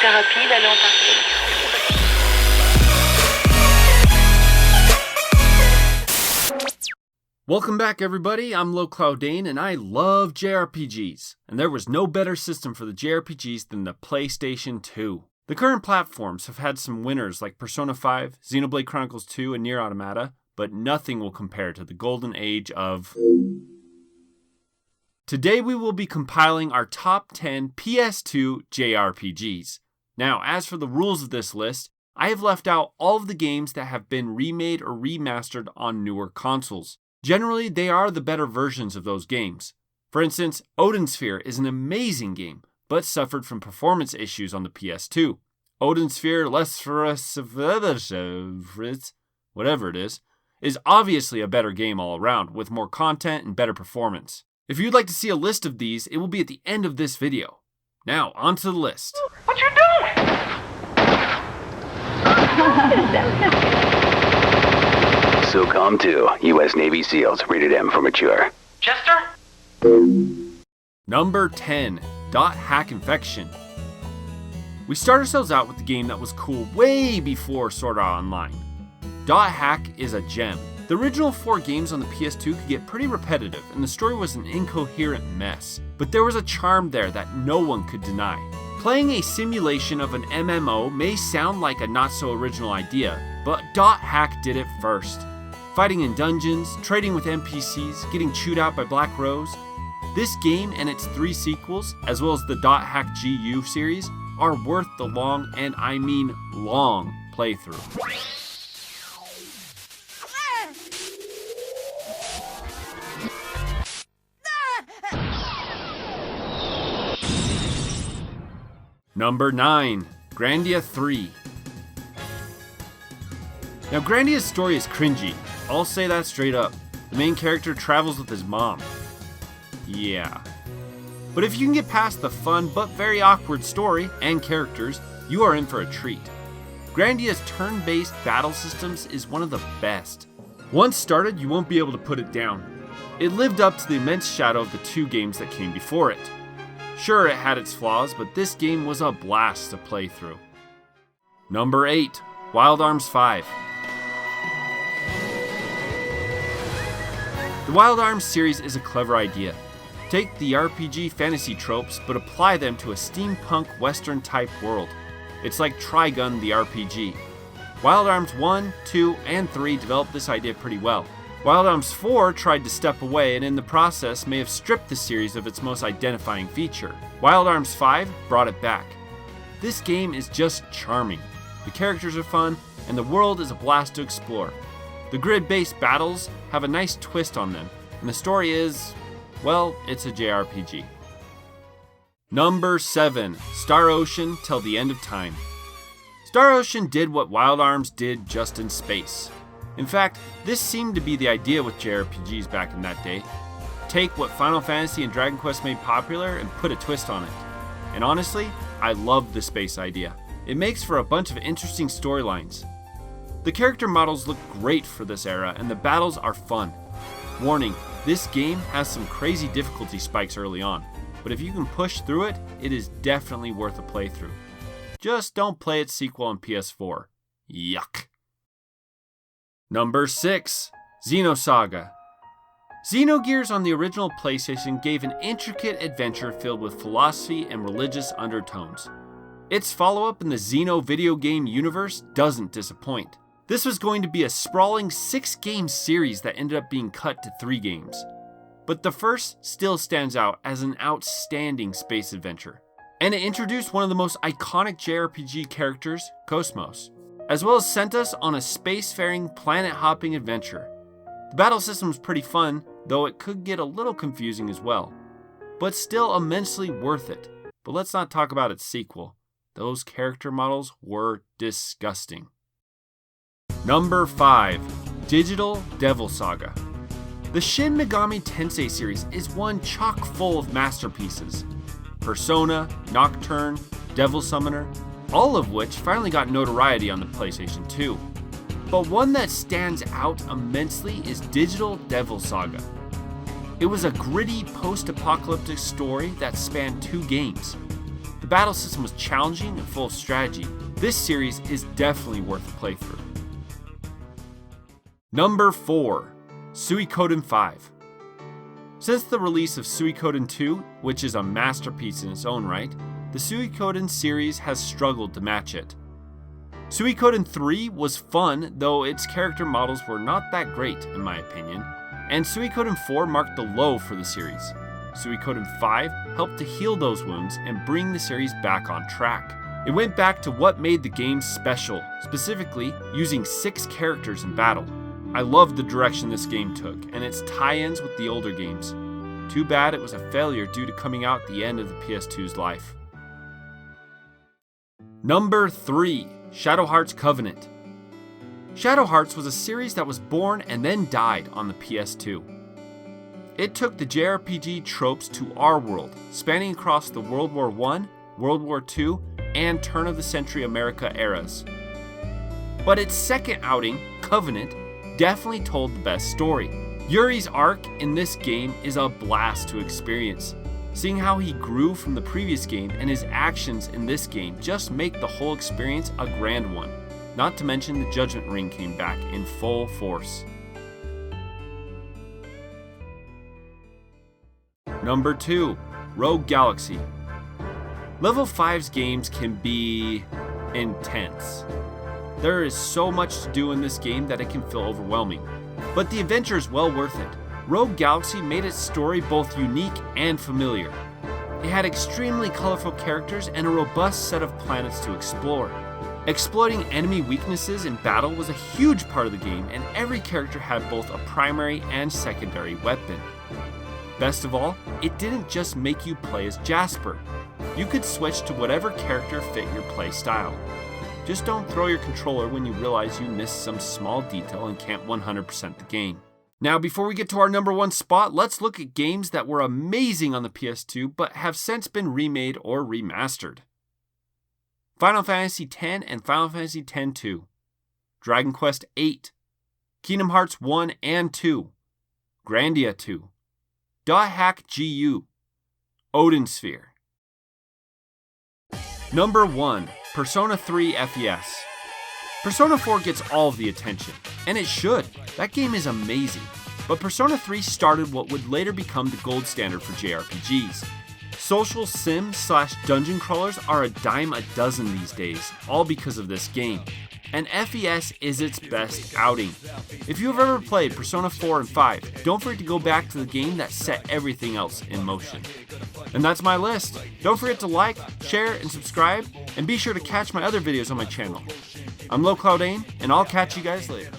C'est rapide, allez, on part. Welcome back, everybody. I'm Low Cloud Dane, and I love JRPGs. And there was no better system for the JRPGs than the PlayStation 2. The current platforms have had some winners like Persona 5, Xenoblade Chronicles 2, and Nier Automata, but nothing will compare to the golden age of... Today we will be compiling our top 10 PS2 JRPGs. Now, as for the rules of this list, I have left out all of the games that have been remade or remastered on newer consoles. Generally, they are the better versions of those games. For instance, Odin Sphere is an amazing game, but suffered from performance issues on the PS2. Odin Sphere whatever it is obviously a better game all around, with more content and better performance. If you'd like to see a list of these, it will be at the end of this video. Now, onto the list. What you doing? SOCOM 2, U.S. Navy SEALs, rated M for mature. Chester? Number 10, DotHack Infection. We start ourselves out with the game that was cool way before Sword Art Online. DotHack is a gem. The original 4 games on the PS2 could get pretty repetitive, and the story was an incoherent mess. But there was a charm there that no one could deny. Playing a simulation of an MMO may sound like a not-so-original idea, but DotHack did it first. Fighting in dungeons, trading with NPCs, getting chewed out by Black Rose. This game and its 3 sequels, as well as the DotHack GU series, are worth the long, and I mean long, playthrough. Number 9, Grandia III. Now, Grandia's story is cringy. I'll say that straight up. The main character travels with his mom. Yeah. But if you can get past the fun but very awkward story and characters, you are in for a treat. Grandia's turn-based battle systems is one of the best. Once started, you won't be able to put it down. It lived up to the immense shadow of the 2 games that came before it. Sure, it had its flaws, but this game was a blast to play through. Number 8, Wild Arms 5. The Wild Arms series is a clever idea. Take the RPG fantasy tropes, but apply them to a steampunk western type world. It's like Trigun the RPG. Wild Arms 1, 2, and 3 developed this idea pretty well. Wild Arms 4 tried to step away and in the process may have stripped the series of its most identifying feature. Wild Arms 5 brought it back. This game is just charming. The characters are fun, and the world is a blast to explore. The grid-based battles have a nice twist on them, and the story is, well, it's a JRPG. Number 7, Star Ocean Till the End of Time. Star Ocean did what Wild Arms did just in space. In fact, this seemed to be the idea with JRPGs back in that day. Take what Final Fantasy and Dragon Quest made popular and put a twist on it. And honestly, I love the space idea. It makes for a bunch of interesting storylines. The character models look great for this era and the battles are fun. Warning, this game has some crazy difficulty spikes early on, but if you can push through it, it is definitely worth a playthrough. Just don't play its sequel on PS4. Yuck. Number 6, Xenosaga. Xenogears on the original PlayStation gave an intricate adventure filled with philosophy and religious undertones. Its follow-up in the Xeno video game universe doesn't disappoint. This was going to be a sprawling 6-game series that ended up being cut to 3 games. But the first still stands out as an outstanding space adventure. And it introduced one of the most iconic JRPG characters, Cosmos, as well as sent us on a spacefaring, planet-hopping adventure. The battle system was pretty fun, though it could get a little confusing as well. But still immensely worth it. But let's not talk about its sequel. Those character models were disgusting. Number 5, Digital Devil Saga. The Shin Megami Tensei series is one chock full of masterpieces. Persona, Nocturne, Devil Summoner, all of which finally got notoriety on the PlayStation 2. But one that stands out immensely is Digital Devil Saga. It was a gritty post-apocalyptic story that spanned 2 games. The battle system was challenging and full of strategy. This series is definitely worth a playthrough. Number 4. Suikoden V. Since the release of Suikoden II, which is a masterpiece in its own right, the Suikoden series has struggled to match it. Suikoden 3 was fun, though its character models were not that great in my opinion, and Suikoden 4 marked the low for the series. Suikoden 5 helped to heal those wounds and bring the series back on track. It went back to what made the game special, specifically using 6 characters in battle. I loved the direction this game took, and its tie-ins with the older games. Too bad it was a failure due to coming out at the end of the PS2's life. Number 3. Shadow Hearts Covenant. Shadow Hearts was a series that was born and then died on the PS2. It took the JRPG tropes to our world, spanning across the World War I, World War II, and turn-of-the-century America eras. But its second outing, Covenant, definitely told the best story. Yuri's arc in this game is a blast to experience. Seeing how he grew from the previous game and his actions in this game just make the whole experience a grand one. Not to mention the Judgment Ring came back in full force. Number 2. Rogue Galaxy. Level 5's games can be intense. There is so much to do in this game that it can feel overwhelming, but the adventure is well worth it. Rogue Galaxy made its story both unique and familiar. It had extremely colorful characters and a robust set of planets to explore. Exploiting enemy weaknesses in battle was a huge part of the game, and every character had both a primary and secondary weapon. Best of all, it didn't just make you play as Jasper. You could switch to whatever character fit your play style. Just don't throw your controller when you realize you missed some small detail and can't 100% the game. Now, before we get to our number 1 spot, let's look at games that were amazing on the PS2 but have since been remade or remastered. Final Fantasy X and Final Fantasy X-2, Dragon Quest VIII, Kingdom Hearts 1 and 2, Grandia II, DotHack GU, Odin Sphere. Number 1. Persona 3 FES. Persona 4 gets all of the attention, and it should. That game is amazing. But Persona 3 started what would later become the gold standard for JRPGs. Social sim/dungeon crawlers are a dime a dozen these days, all because of this game. And FES is its best outing. If you have ever played Persona 4 and 5, don't forget to go back to the game that set everything else in motion. And that's my list. Don't forget to like, share, and subscribe, and be sure to catch my other videos on my channel. I'm Low Cloud Aim, and I'll catch you guys later.